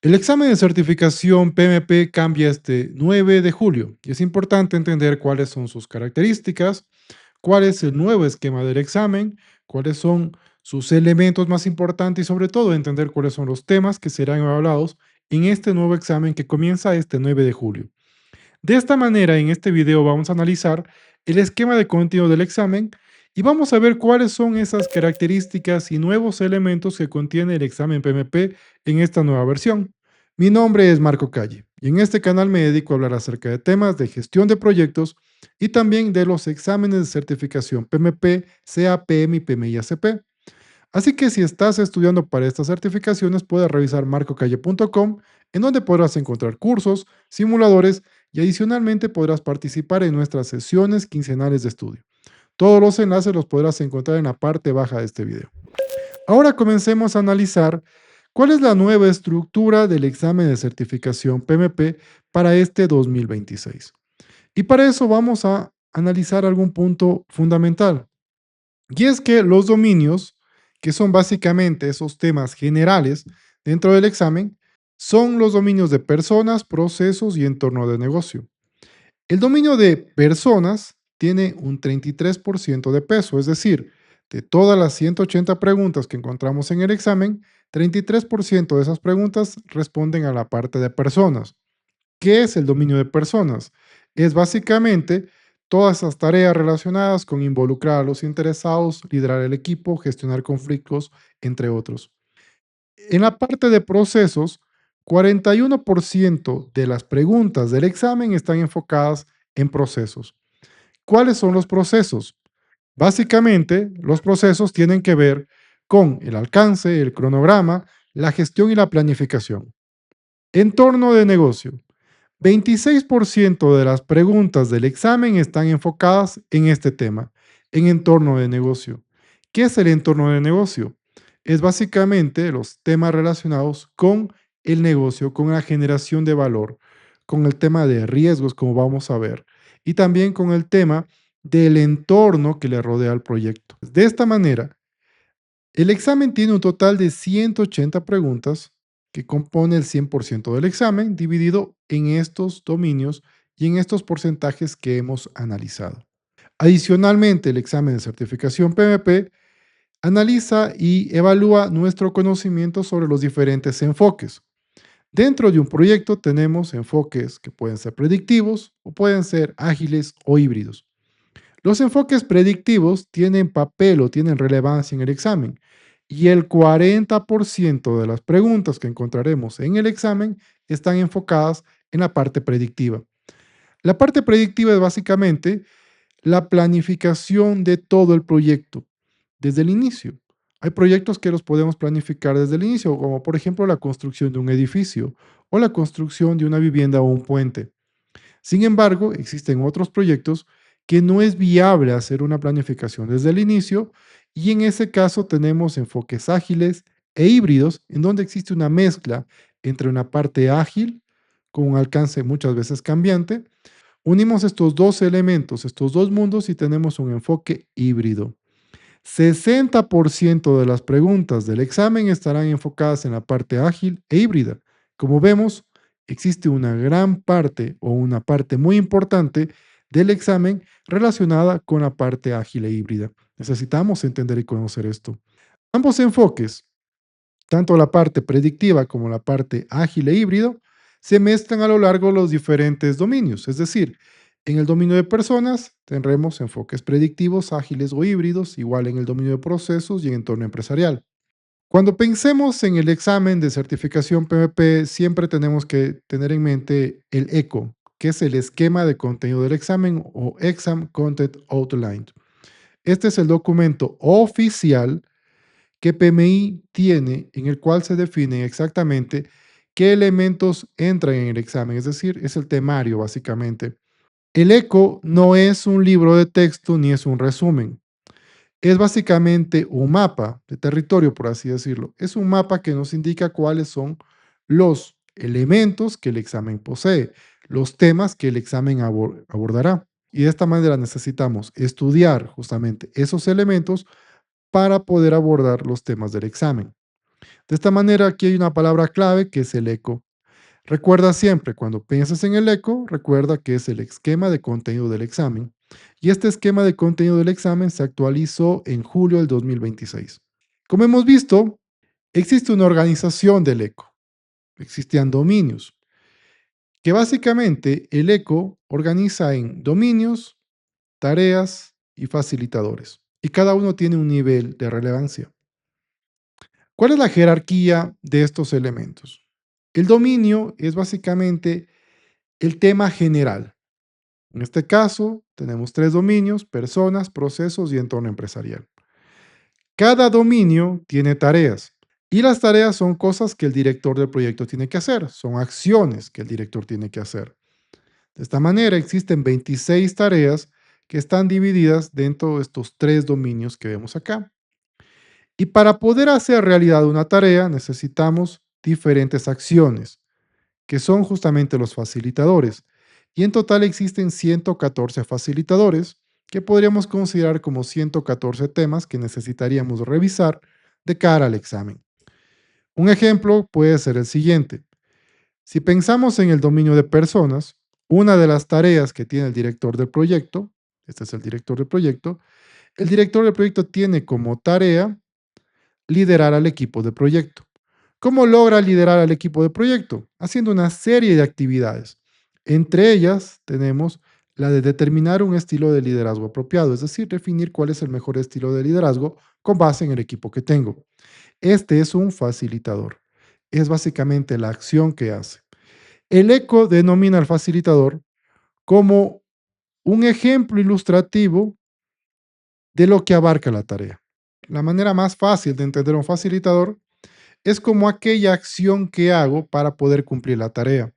El examen de certificación PMP cambia este 9 de julio y es importante entender cuáles son sus características, cuál es el nuevo esquema del examen, cuáles son sus elementos más importantes y sobre todo entender cuáles son los temas que serán evaluados en este nuevo examen que comienza este 9 de julio. De esta manera, en este video vamos a analizar el esquema de contenido del examen y vamos a ver cuáles son esas características y nuevos elementos que contiene el examen PMP en esta nueva versión. Mi nombre es Marco Calle y en este canal me dedico a hablar acerca de temas de gestión de proyectos y también de los exámenes de certificación PMP, CAPM y PMI-ACP. Así que si estás estudiando para estas certificaciones, puedes revisar marcocalle.com, en donde podrás encontrar cursos, simuladores y adicionalmente podrás participar en nuestras sesiones quincenales de estudio. Todos los enlaces los podrás encontrar en la parte baja de este video. Ahora comencemos a analizar cuál es la nueva estructura del examen de certificación PMP para este 2026. Y para eso vamos a analizar algún punto fundamental. Y es que los dominios, que son básicamente esos temas generales dentro del examen, son los dominios de personas, procesos y entorno de negocio. El dominio de personas tiene un 33% de peso, es decir, de todas las 180 preguntas que encontramos en el examen, 33% de esas preguntas responden a la parte de personas. ¿Qué es el dominio de personas? Es básicamente todas esas tareas relacionadas con involucrar a los interesados, liderar el equipo, gestionar conflictos, entre otros. En la parte de procesos, 41% de las preguntas del examen están enfocadas en procesos. ¿Cuáles son los procesos? Básicamente, los procesos tienen que ver con el alcance, el cronograma, la gestión y la planificación. Entorno de negocio. 26% de las preguntas del examen están enfocadas en este tema, en entorno de negocio. ¿Qué es el entorno de negocio? Es básicamente los temas relacionados con el negocio, con la generación de valor, con el tema de riesgos, como vamos a ver, y también con el tema del entorno que le rodea al proyecto. De esta manera, el examen tiene un total de 180 preguntas que compone el 100% del examen dividido en estos dominios y en estos porcentajes que hemos analizado. Adicionalmente, el examen de certificación PMP analiza y evalúa nuestro conocimiento sobre los diferentes enfoques. Dentro de un proyecto tenemos enfoques que pueden ser predictivos o pueden ser ágiles o híbridos. Los enfoques predictivos tienen papel o tienen relevancia en el examen y el 40% de las preguntas que encontraremos en el examen están enfocadas en la parte predictiva. La parte predictiva es básicamente la planificación de todo el proyecto desde el inicio. Hay proyectos que los podemos planificar desde el inicio, como por ejemplo la construcción de un edificio o la construcción de una vivienda o un puente. Sin embargo, existen otros proyectos que no es viable hacer una planificación desde el inicio y en ese caso tenemos enfoques ágiles e híbridos en donde existe una mezcla entre una parte ágil con un alcance muchas veces cambiante. Unimos estos dos elementos, estos dos mundos y tenemos un enfoque híbrido. 60% de las preguntas del examen estarán enfocadas en la parte ágil e híbrida. Como vemos, existe una gran parte o una parte muy importante del examen relacionada con la parte ágil e híbrida. Necesitamos entender y conocer esto. Ambos enfoques, tanto la parte predictiva como la parte ágil e híbrido, se mezclan a lo largo de los diferentes dominios. Es decir, en el dominio de personas tendremos enfoques predictivos, ágiles o híbridos, igual en el dominio de procesos y en entorno empresarial. Cuando pensemos en el examen de certificación PMP, siempre tenemos que tener en mente el ECO, que es el esquema de contenido del examen o Exam Content Outline. Este es el documento oficial que PMI tiene en el cual se define exactamente qué elementos entran en el examen, es decir, es el temario básicamente. El ECO no es un libro de texto ni es un resumen, es básicamente un mapa de territorio, por así decirlo. Es un mapa que nos indica cuáles son los elementos que el examen posee, los temas que el examen abordará. Y de esta manera necesitamos estudiar justamente esos elementos para poder abordar los temas del examen. De esta manera, aquí hay una palabra clave que es el eco. Recuerda siempre, cuando pienses en el eco, recuerda que es el esquema de contenido del examen. Y este esquema de contenido del examen se actualizó en julio del 2026. Como hemos visto, existe una organización del eco. Existían dominios, que básicamente el eco organiza en dominios, tareas y facilitadores. Y cada uno tiene un nivel de relevancia. ¿Cuál es la jerarquía de estos elementos? El dominio es básicamente el tema general. En este caso, tenemos tres dominios: personas, procesos y entorno empresarial. Cada dominio tiene tareas y las tareas son cosas que el director del proyecto tiene que hacer, son acciones que el director tiene que hacer. De esta manera existen 26 tareas que están divididas dentro de estos tres dominios que vemos acá. Y para poder hacer realidad una tarea necesitamos diferentes acciones, que son justamente los facilitadores. Y en total existen 114 facilitadores, que podríamos considerar como 114 temas que necesitaríamos revisar de cara al examen. Un ejemplo puede ser el siguiente. Si pensamos en el dominio de personas, una de las tareas que tiene el director del proyecto, este es el director del proyecto, el director del proyecto tiene como tarea liderar al equipo de proyecto. ¿Cómo logra liderar al equipo de proyecto? Haciendo una serie de actividades. Entre ellas tenemos la de determinar un estilo de liderazgo apropiado, es decir, definir cuál es el mejor estilo de liderazgo con base en el equipo que tengo. Este es un facilitador. Es básicamente la acción que hace. El ECO denomina al facilitador como un ejemplo ilustrativo de lo que abarca la tarea. La manera más fácil de entender un facilitador es como aquella acción que hago para poder cumplir la tarea.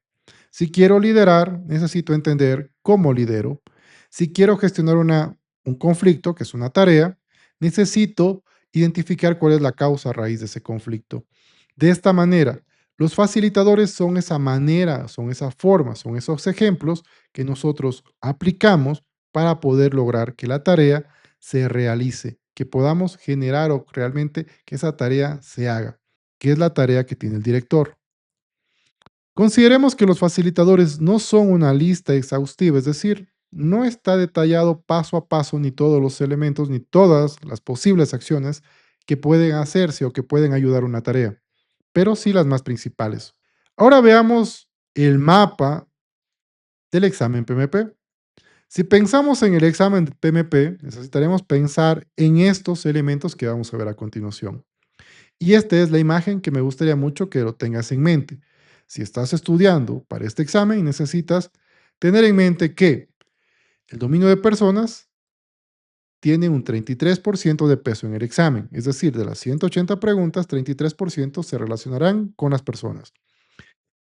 Si quiero liderar, necesito entender cómo lidero. Si quiero gestionar un conflicto, que es una tarea, necesito identificar cuál es la causa raíz de ese conflicto. De esta manera, los facilitadores son esa manera, son esa forma, son esos ejemplos que nosotros aplicamos para poder lograr que la tarea se realice, que podamos generar o realmente que esa tarea se haga, que es la tarea que tiene el director. Consideremos que los facilitadores no son una lista exhaustiva, es decir, no está detallado paso a paso ni todos los elementos ni todas las posibles acciones que pueden hacerse o que pueden ayudar a una tarea, pero sí las más principales. Ahora veamos el mapa del examen PMP. Si pensamos en el examen de PMP, necesitaremos pensar en estos elementos que vamos a ver a continuación. Y esta es la imagen que me gustaría mucho que lo tengas en mente. Si estás estudiando para este examen, necesitas tener en mente que el dominio de personas tiene un 33% de peso en el examen. Es decir, de las 180 preguntas, 33% se relacionarán con las personas.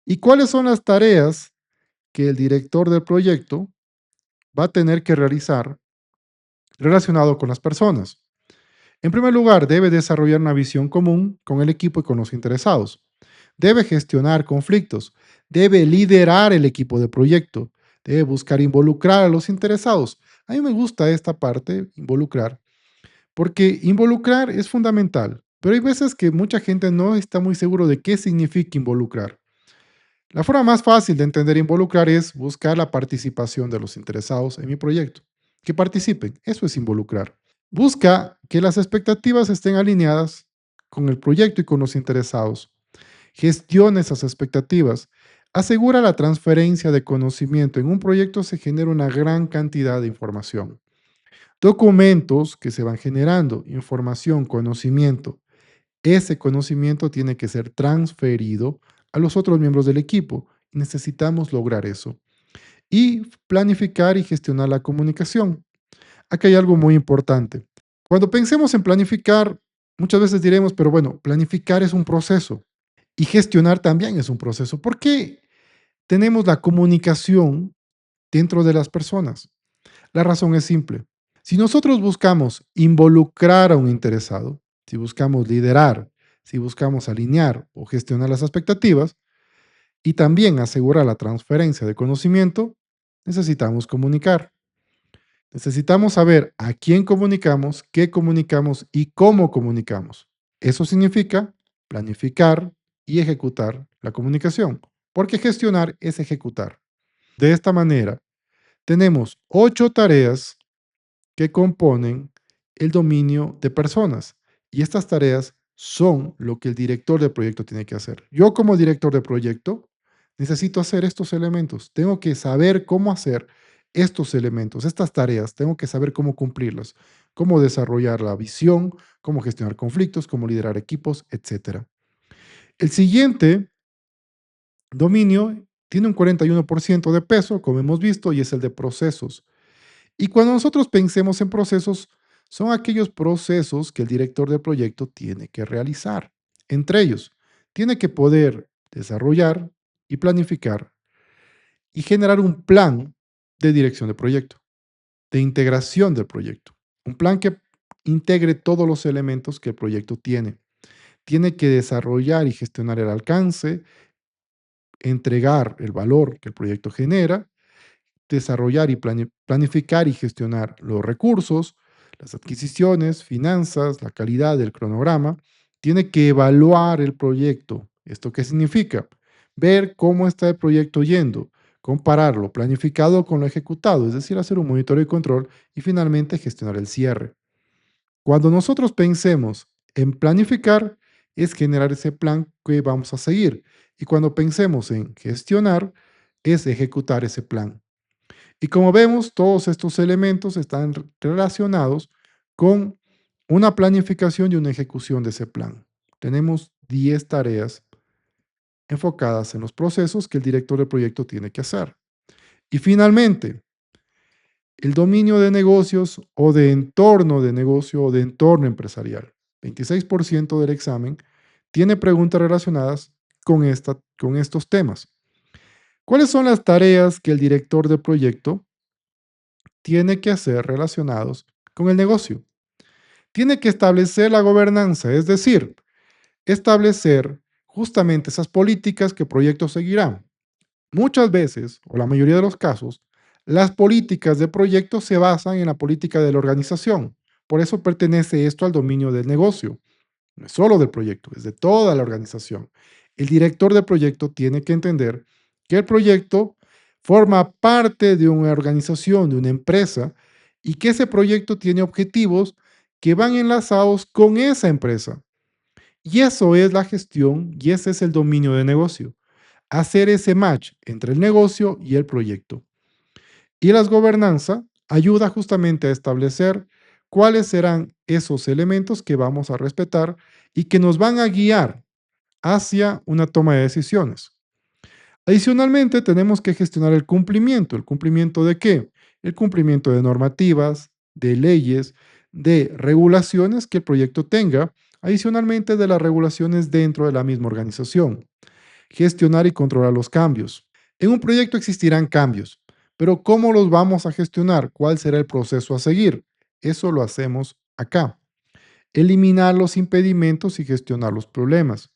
¿Y cuáles son las tareas que el director del proyecto va a tener que realizar relacionado con las personas? En primer lugar, debe desarrollar una visión común con el equipo y con los interesados. Debe gestionar conflictos, debe liderar el equipo de proyecto, debe buscar involucrar a los interesados. A mí me gusta esta parte, involucrar, porque involucrar es fundamental, pero hay veces que mucha gente no está muy seguro de qué significa involucrar. La forma más fácil de entender involucrar es buscar la participación de los interesados en mi proyecto. Que participen, eso es involucrar. Busca que las expectativas estén alineadas con el proyecto y con los interesados. Gestiona esas expectativas. Asegura la transferencia de conocimiento. En un proyecto se genera una gran cantidad de información. Documentos que se van generando, información, conocimiento. Ese conocimiento tiene que ser transferido a los otros miembros del equipo. Necesitamos lograr eso. Y planificar y gestionar la comunicación. Aquí hay algo muy importante. Cuando pensemos en planificar, muchas veces diremos, pero bueno, planificar es un proceso y gestionar también es un proceso. ¿Por qué tenemos la comunicación dentro de las personas? La razón es simple. Si nosotros buscamos involucrar a un interesado, si buscamos liderar, si buscamos alinear o gestionar las expectativas y también asegurar la transferencia de conocimiento, necesitamos comunicar. Necesitamos saber a quién comunicamos, qué comunicamos y cómo comunicamos. Eso significa planificar y ejecutar la comunicación, porque gestionar es ejecutar. De esta manera, tenemos 8 tareas que componen el dominio de personas. Y estas tareas son lo que el director de proyecto tiene que hacer. Yo como director de proyecto necesito hacer estos elementos. Tengo que saber cómo hacer estos elementos, estas tareas. Tengo que saber cómo cumplirlas, cómo desarrollar la visión, cómo gestionar conflictos, cómo liderar equipos, etcétera. El siguiente dominio tiene un 41% de peso, como hemos visto, y es el de procesos. Y cuando nosotros pensemos en procesos, son aquellos procesos que el director del proyecto tiene que realizar. Entre ellos, tiene que poder desarrollar y planificar y generar un plan de dirección de proyecto, de integración del proyecto. Un plan que integre todos los elementos que el proyecto tiene. Tiene que desarrollar y gestionar el alcance, entregar el valor que el proyecto genera, desarrollar y planificar y gestionar los recursos, las adquisiciones, finanzas, la calidad del cronograma. Tiene que evaluar el proyecto. ¿Esto qué significa? Ver cómo está el proyecto yendo, compararlo planificado con lo ejecutado, es decir, hacer un monitoreo y control y finalmente gestionar el cierre. Cuando nosotros pensemos en planificar, es generar ese plan que vamos a seguir. Y cuando pensemos en gestionar, es ejecutar ese plan. Y como vemos, todos estos elementos están relacionados con una planificación y una ejecución de ese plan. Tenemos 10 tareas enfocadas en los procesos que el director del proyecto tiene que hacer. Y finalmente, el dominio de negocios o de entorno de negocio o de entorno empresarial. 26% del examen tiene preguntas relacionadas con estos temas. ¿Cuáles son las tareas que el director del proyecto tiene que hacer relacionados con el negocio? Tiene que establecer la gobernanza, es decir, establecer justamente esas políticas que el proyecto seguirá. Muchas veces, o la mayoría de los casos, las políticas de proyecto se basan en la política de la organización. Por eso pertenece esto al dominio del negocio. No es solo del proyecto, es de toda la organización. El director del proyecto tiene que entender que el proyecto forma parte de una organización, de una empresa, y que ese proyecto tiene objetivos que van enlazados con esa empresa. Y eso es la gestión y ese es el dominio de negocio. Hacer ese match entre el negocio y el proyecto. Y las gobernanza ayuda justamente a establecer cuáles serán esos elementos que vamos a respetar y que nos van a guiar hacia una toma de decisiones. Adicionalmente, tenemos que gestionar el cumplimiento. ¿El cumplimiento de qué? El cumplimiento de normativas, de leyes, de regulaciones que el proyecto tenga, adicionalmente de las regulaciones dentro de la misma organización. Gestionar y controlar los cambios. En un proyecto existirán cambios, pero ¿cómo los vamos a gestionar? ¿Cuál será el proceso a seguir? Eso lo hacemos acá. Eliminar los impedimentos y gestionar los problemas.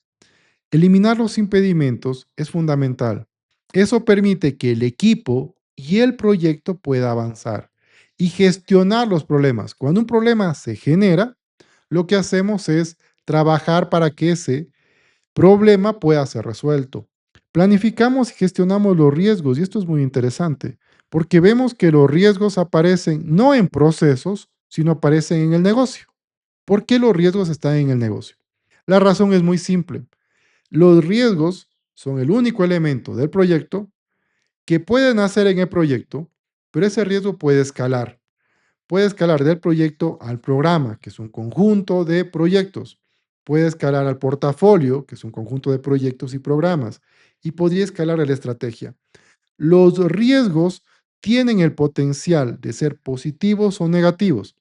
Eliminar los impedimentos es fundamental. Eso permite que el equipo y el proyecto pueda avanzar y gestionar los problemas. Cuando un problema se genera, lo que hacemos es trabajar para que ese problema pueda ser resuelto. Planificamos y gestionamos los riesgos y esto es muy interesante porque vemos que los riesgos aparecen no en procesos, sino aparecen en el negocio. ¿Por qué los riesgos están en el negocio? La razón es muy simple. Los riesgos son el único elemento del proyecto que pueden hacer en el proyecto, pero ese riesgo puede escalar. Puede escalar del proyecto al programa, que es un conjunto de proyectos. Puede escalar al portafolio, que es un conjunto de proyectos y programas. Y podría escalar a la estrategia. Los riesgos tienen el potencial de ser positivos o negativos.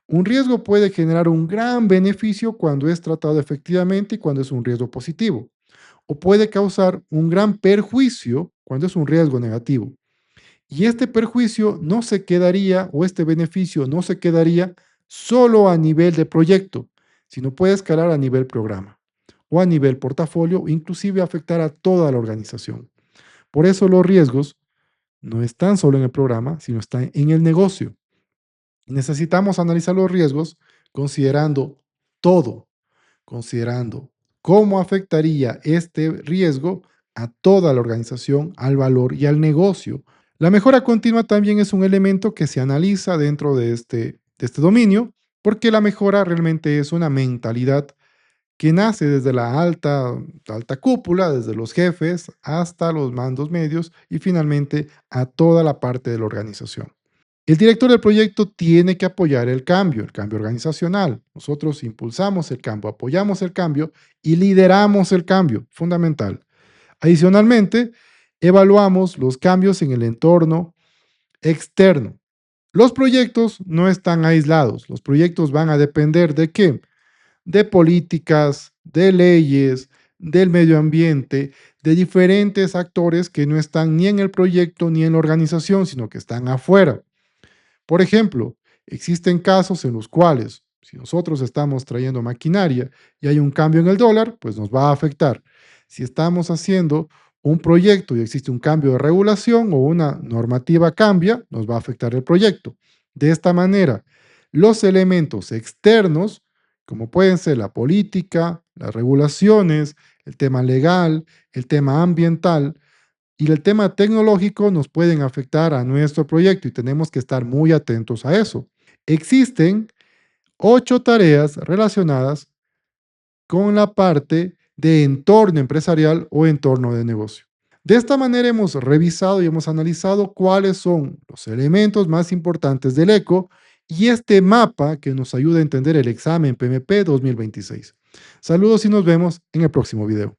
Un riesgo puede generar un gran beneficio cuando es tratado efectivamente y cuando es un riesgo positivo, o puede causar un gran perjuicio cuando es un riesgo negativo. Y este perjuicio no se quedaría, o este beneficio no se quedaría solo a nivel de proyecto, sino puede escalar a nivel programa o a nivel portafolio, o inclusive afectar a toda la organización. Por eso los riesgos no están solo en el programa, sino están en el negocio. Necesitamos analizar los riesgos considerando todo, considerando cómo afectaría este riesgo a toda la organización, al valor y al negocio. La mejora continua también es un elemento que se analiza dentro de este dominio, porque la mejora realmente es una mentalidad que nace desde la alta cúpula, desde los jefes hasta los mandos medios y finalmente a toda la parte de la organización. El director del proyecto tiene que apoyar el cambio organizacional. Nosotros impulsamos el cambio, apoyamos el cambio y lideramos el cambio, fundamental. Adicionalmente, evaluamos los cambios en el entorno externo. Los proyectos no están aislados. Los proyectos van a depender de qué? De políticas, de leyes, del medio ambiente, de diferentes actores que no están ni en el proyecto ni en la organización, sino que están afuera. Por ejemplo, existen casos en los cuales, si nosotros estamos trayendo maquinaria y hay un cambio en el dólar, pues nos va a afectar. Si estamos haciendo un proyecto y existe un cambio de regulación o una normativa cambia, nos va a afectar el proyecto. De esta manera, los elementos externos, como pueden ser la política, las regulaciones, el tema legal, el tema ambiental, y el tema tecnológico nos pueden afectar a nuestro proyecto y tenemos que estar muy atentos a eso. Existen 8 tareas relacionadas con la parte de entorno empresarial o entorno de negocio. De esta manera hemos revisado y hemos analizado cuáles son los elementos más importantes del ECO y este mapa que nos ayuda a entender el examen PMP 2026. Saludos y nos vemos en el próximo video.